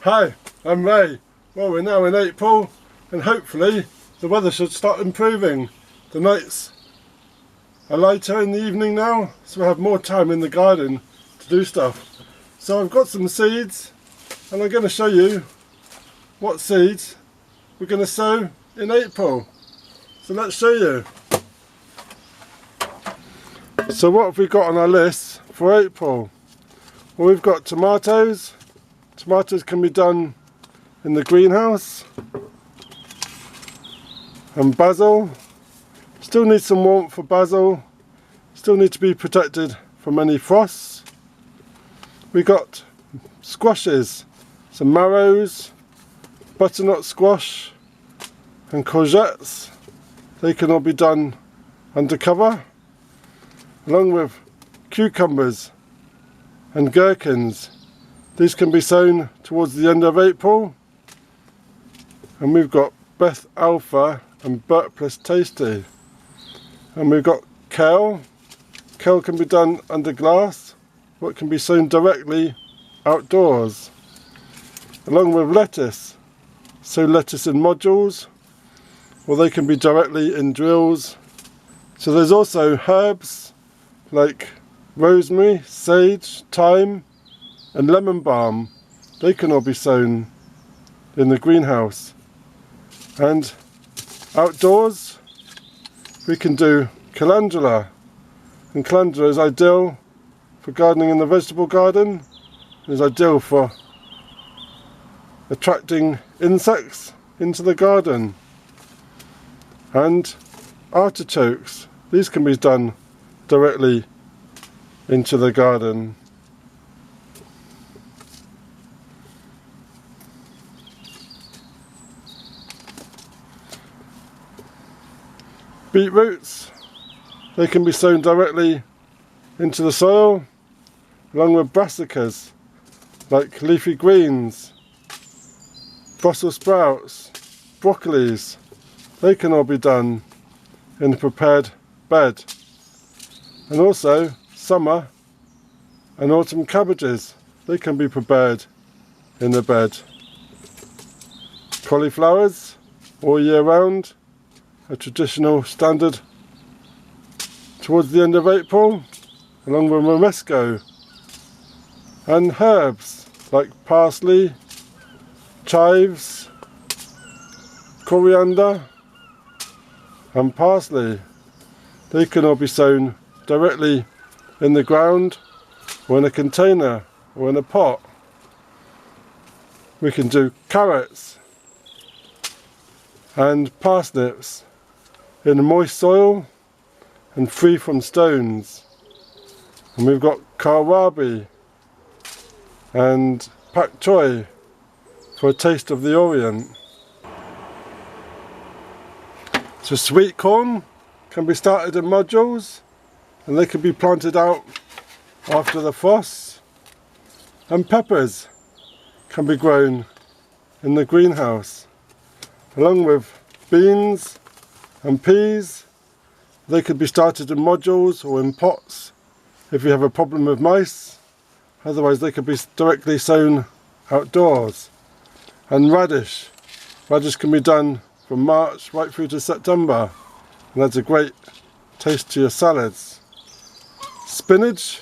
Hi, I'm Ray. Well, we're now in April and hopefully the weather should start improving. The nights are lighter in the evening now, so we'll have more time in the garden to do stuff. So I've got some seeds and I'm going to show you what seeds we're going to sow in April. So let's show you. So what have we got on our list for April? Well, we've got tomatoes. Tomatoes can be done in the greenhouse. And basil. Still need some warmth for basil. Still need to be protected from any frosts. We got squashes, some marrows, butternut squash and courgettes. They can all be done under cover, along with cucumbers and gherkins. These can be sown towards the end of April. And we've got Beth Alpha and Burt Plus Tasty. And we've got kale. Kale can be done under glass, or it can be sown directly outdoors. Along with lettuce. Sow lettuce in modules, or they can be directly in drills. So there's also herbs like rosemary, sage, thyme and lemon balm. They can all be sown in the greenhouse. And outdoors we can do calendula, and calendula is ideal for gardening in the vegetable garden. It is ideal for attracting insects into the garden. And artichokes, these can be done directly into the garden. Beetroots, they can be sown directly into the soil, along with brassicas like leafy greens, Brussels sprouts, broccolis. They can all be done in a prepared bed. And also summer and autumn cabbages, they can be prepared in the bed. Cauliflowers, all year round, a traditional standard towards the end of April, along with romesco. And herbs like parsley, chives, coriander and parsley. They can all be sown directly in the ground, or in a container, or in a pot. We can do carrots and parsnips in a moist soil and free from stones. And we've got kohlrabi and pak choi for a taste of the Orient. So sweet corn can be started in modules, and they can be planted out after the frosts. And peppers can be grown in the greenhouse, along with beans and peas. They could be started in modules or in pots if you have a problem with mice. Otherwise they could be directly sown outdoors. And radish. Radish can be done from March right through to September, and adds a great taste to your salads. Spinach.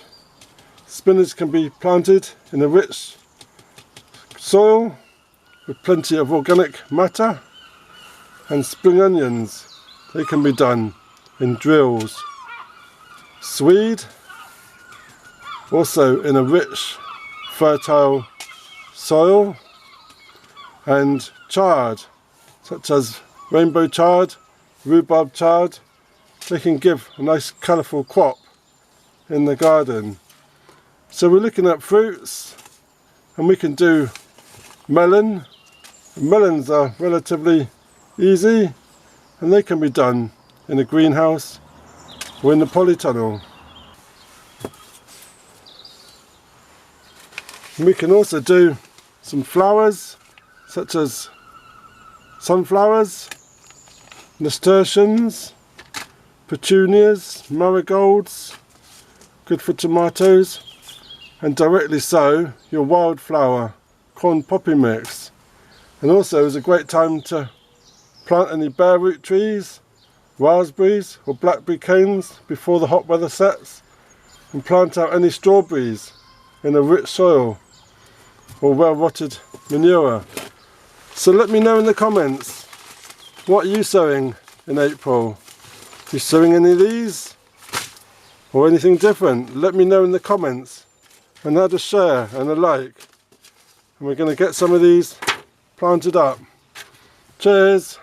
Spinach can be planted in a rich soil with plenty of organic matter. And spring onions, they can be done in drills. Swede, also in a rich, fertile soil. And chard, such as rainbow chard, rhubarb chard, they can give a nice colourful crop in the garden. So we're looking at fruits, and we can do melon. Melons are relatively easy, and they can be done in a greenhouse or in the polytunnel. And we can also do some flowers such as sunflowers, nasturtiums, petunias, marigolds, good for tomatoes, and directly sow your wildflower corn poppy mix. And also is a great time to plant any bare root trees, raspberries or blackberry canes before the hot weather sets, and plant out any strawberries in a rich soil or well rotted manure. So let me know in the comments, what are you sowing in April? Are you sowing any of these or anything different? Let me know in the comments, and add a share and a like, and we're going to get some of these planted up. Cheers!